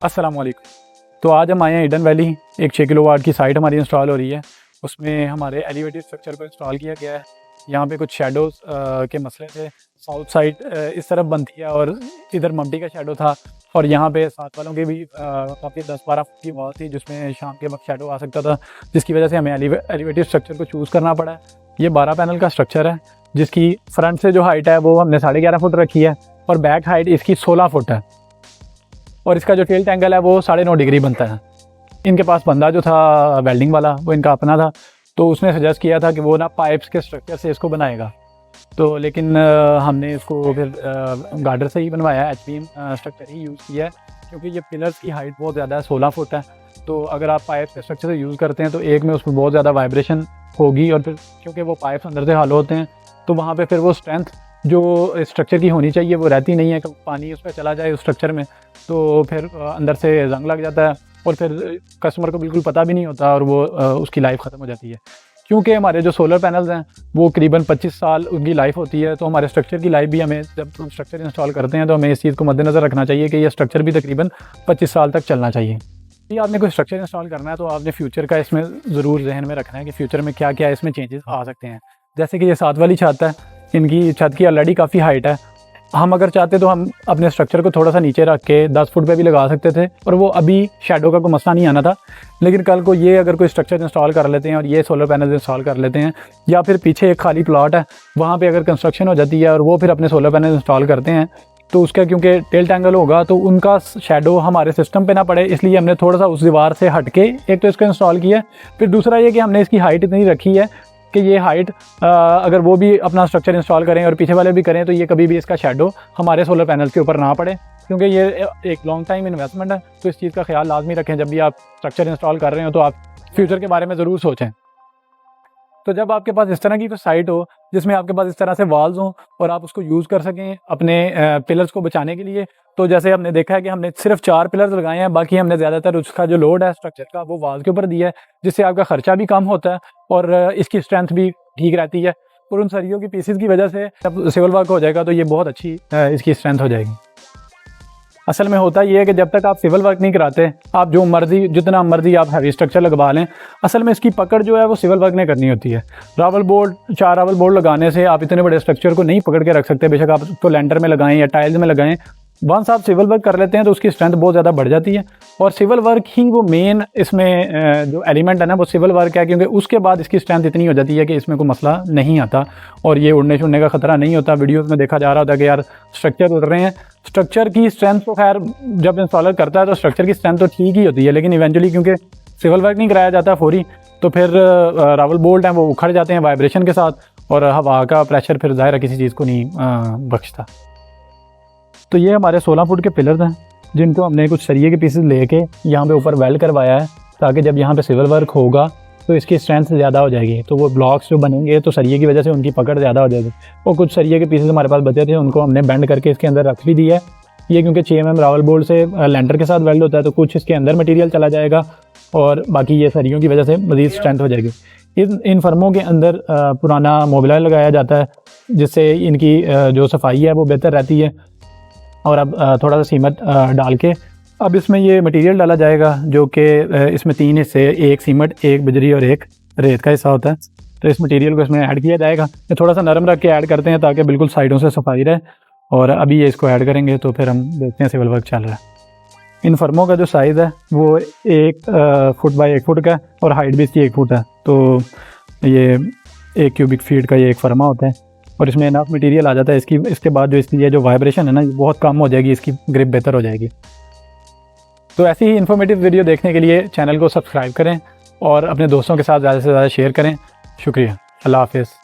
अस्सलाम वालेकुम। तो आज हम आए हैं ईडन वैली। एक 6 किलोवाट की साइट हमारी इंस्टॉल हो रही है। उसमें हमारे एलिवेटेड स्ट्रक्चर को इंस्टॉल किया गया है। यहाँ पे कुछ शेडोज़ के मसले थे। साउथ साइड इस तरफ बनती है और इधर मम्टी का शेडो था, और यहाँ पे साथ वालों के भी काफ़ी 10-12 फुट की वॉल थी जिसमें शाम के वक्त शेडो आ सकता था, जिसकी वजह से हमें एलिवेटेड स्ट्रक्चर को चूज़ करना पड़ा है। ये 12 पैनल का स्ट्रक्चर है जिसकी फ्रंट से जो हाइट है वो हमने 11.5 फुट रखी है, और बैक हाइट इसकी 16 फुट है, और इसका जो टिल्ट एंगल है वो 9.5 डिग्री बनता है। इनके पास बंदा जो था वेल्डिंग वाला, वो इनका अपना था, तो उसने सजेस्ट किया था कि वो ना पाइप्स के स्ट्रक्चर से इसको बनाएगा। तो लेकिन हमने इसको फिर गार्डर से ही बनवाया, एच-बीम स्ट्रक्चर ही यूज़ किया है, क्योंकि ये पिलर्स की हाइट बहुत ज़्यादा है, 16 फुट है। तो अगर आप पाइप के स्ट्रक्चर से यूज़ करते हैं तो एक में उसमें बहुत ज़्यादा वाइब्रेशन होगी, और फिर क्योंकि वो पाइप्स अंदर से हॉलो होते हैं तो वहाँ पे फिर वो स्ट्रेंथ जो स्ट्रक्चर की होनी चाहिए वो रहती नहीं है। कि पानी उस पर चला जाए उस स्ट्रक्चर में तो फिर अंदर से जंग लग जाता है, और फिर कस्टमर को बिल्कुल पता भी नहीं होता, और वो उसकी लाइफ ख़त्म हो जाती है। क्योंकि हमारे जो सोलर पैनल्स हैं वो करीबन 25 साल उनकी लाइफ होती है, तो हमारे स्ट्रक्चर की लाइफ भी, हमें जब स्ट्रक्चर इंस्टॉल करते हैं तो हमें इस चीज़ को मद्देनज़र रखना चाहिए कि ये स्ट्रक्चर भी तकरीबन 25 साल तक चलना चाहिए। यदि आपने कोई स्ट्रक्चर इंस्टॉल करना है तो आपने फ्यूचर का इसमें ज़रूर जहन में रखना है कि फ्यूचर में क्या क्या इसमें चेंजेस आ सकते हैं। जैसे कि ये साथ वाली छत है, इनकी छत की ऑलरेडी काफ़ी हाइट है। हम अगर चाहते तो हम अपने स्ट्रक्चर को थोड़ा सा नीचे रख के 10 फुट पे भी लगा सकते थे, और वो अभी शेडो का कोई मसला नहीं आना था। लेकिन कल को ये अगर कोई स्ट्रक्चर इंस्टॉल कर लेते हैं और ये सोलर पैनल इंस्टॉल कर लेते हैं, या फिर पीछे एक खाली प्लॉट है वहाँ पे अगर कंस्ट्रक्शन हो जाती है और वो फिर अपने सोलर पैनल इंस्टॉल करते हैं, तो उसका क्योंकि टिल्ट एंगल होगा तो उनका शेडो हमारे सिस्टम पे ना पड़े, इसलिए हमने थोड़ा सा उस दीवार से हट के एक तो इसको इंस्टॉल किया है। फिर दूसरा ये कि हमने इसकी हाइट इतनी रखी है कि ये हाइट अगर वो भी अपना स्ट्रक्चर इंस्टॉल करें और पीछे वाले भी करें तो ये कभी भी इसका शेडो हमारे सोलर पैनल के ऊपर ना पड़े, क्योंकि ये एक लॉन्ग टाइम इन्वेस्टमेंट है। तो इस चीज़ का ख्याल लाजमी रखें जब भी आप स्ट्रक्चर इंस्टॉल कर रहे हो, तो आप फ्यूचर के बारे में ज़रूर सोचें। तो जब आपके पास इस तरह की कोई साइट हो जिसमें आपके पास इस तरह से वॉल्स हों और आप उसको यूज़ कर सकें अपने पिलर्स को बचाने के लिए, तो जैसे हमने देखा है कि हमने सिर्फ 4 पिलर्स लगाए हैं, बाकी हमने ज़्यादातर उसका जो लोड है स्ट्रक्चर का वो वॉल के ऊपर दिया है, जिससे आपका ख़र्चा भी कम होता है और इसकी स्ट्रेंथ भी ठीक रहती है। और उन सरियों की पीसेस की वजह से जब सिविल वर्क हो जाएगा तो ये बहुत अच्छी इसकी स्ट्रेंथ हो जाएगी। असल में होता ये है कि जब तक आप सिविल वर्क नहीं कराते, आप जो मर्जी जितना मर्जी आप हैवी स्ट्रक्चर लगवा लें, असल में इसकी पकड़ जो है वो सिविल वर्क ने करनी होती है। रावल बोर्ड 4 रावल बोर्ड लगाने से आप इतने बड़े स्ट्रक्चर को नहीं पकड़ के रख सकते, बेशक आप उसको लेंटर में लगाएं या टाइल्स में लगाएं। वंस आप सिविल वर्क कर लेते हैं तो उसकी स्ट्रेंथ बहुत ज़्यादा बढ़ जाती है, और सिविल वर्क ही वो मेन इसमें जो एलिमेंट है ना वो सिविल वर्क है, क्योंकि उसके बाद इसकी स्ट्रेंथ इतनी हो जाती है कि इसमें कोई मसला नहीं आता और ये उड़ने छुड़ने का ख़तरा नहीं होता। वीडियोज़ में देखा जा रहा होता है कि यार स्ट्रक्चर उड़ रहे हैं। स्ट्रक्चर की स्ट्रेंथ तो खैर जब इंस्टॉलर करता है तो स्ट्रक्चर की स्ट्रेंथ तो ठीक ही होती है, लेकिन इवेंचुअली क्योंकि सिविल वर्क नहीं कराया जाता फौरी, तो फिर रावल बोल्ट हैं वो उखड़ जाते हैं वाइब्रेशन के साथ, और हवा का प्रेशर फिर ज़ाहिर किसी चीज़ को नहीं बख्शता। तो ये हमारे 16 फुट के पिलर्स हैं जिनको हमने कुछ सरिये के पीसेस लेके यहाँ पे ऊपर वेल्ड करवाया है, ताकि जब यहाँ पे सिविल वर्क होगा तो इसकी स्ट्रेंथ ज़्यादा हो जाएगी। तो वो ब्लॉक्स जो बनेंगे तो सरिये की वजह से उनकी पकड़ ज़्यादा हो जाएगी। और कुछ सरिये के पीसेस हमारे पास बचे थे, उनको हमने बेंड करके इसके अंदर रख भी दिया है। ये क्योंकि 6 mm रावल बोल्ट से लेंटर के साथ वेल्ड होता है, तो कुछ इसके अंदर मटीरियल चला जाएगा और बाकी ये सरियों की वजह से मज़ीद स्ट्रेंथ हो जाएगी। इन फर्मों के अंदर पुराना मोबिलाइज लगाया जाता है, जिससे इनकी जो सफाई है वो बेहतर रहती है। और अब थोड़ा सा सीमेंट डाल के अब इसमें ये मटेरियल डाला जाएगा, जो कि इसमें 3 हिस्से, एक सीमेंट, एक बजरी और एक रेत का हिस्सा होता है। तो इस मटेरियल को इसमें ऐड किया जाएगा। ये थोड़ा सा नरम रख के ऐड करते हैं ताकि बिल्कुल साइडों से सफाई रहे, और अभी ये इसको ऐड करेंगे तो फिर हम देखते हैं सिविल वर्क चल रहा है। इन फर्मों का जो साइज़ है वो 1 फुट बाई 1 फुट का, और हाइट भी इसकी 1 फुट है। तो ये 1 क्यूबिक फीट का ये एक फर्मा होता है, और इसमें इनफ मटेरियल आ जाता है। इसके बाद जो इसकी जो वाइब्रेशन है ना बहुत कम हो जाएगी, इसकी ग्रिप बेहतर हो जाएगी। तो ऐसी ही इन्फॉर्मेटिव वीडियो देखने के लिए चैनल को सब्सक्राइब करें और अपने दोस्तों के साथ ज़्यादा से ज़्यादा शेयर करें। शुक्रिया। अल्लाह हाफ़िज़।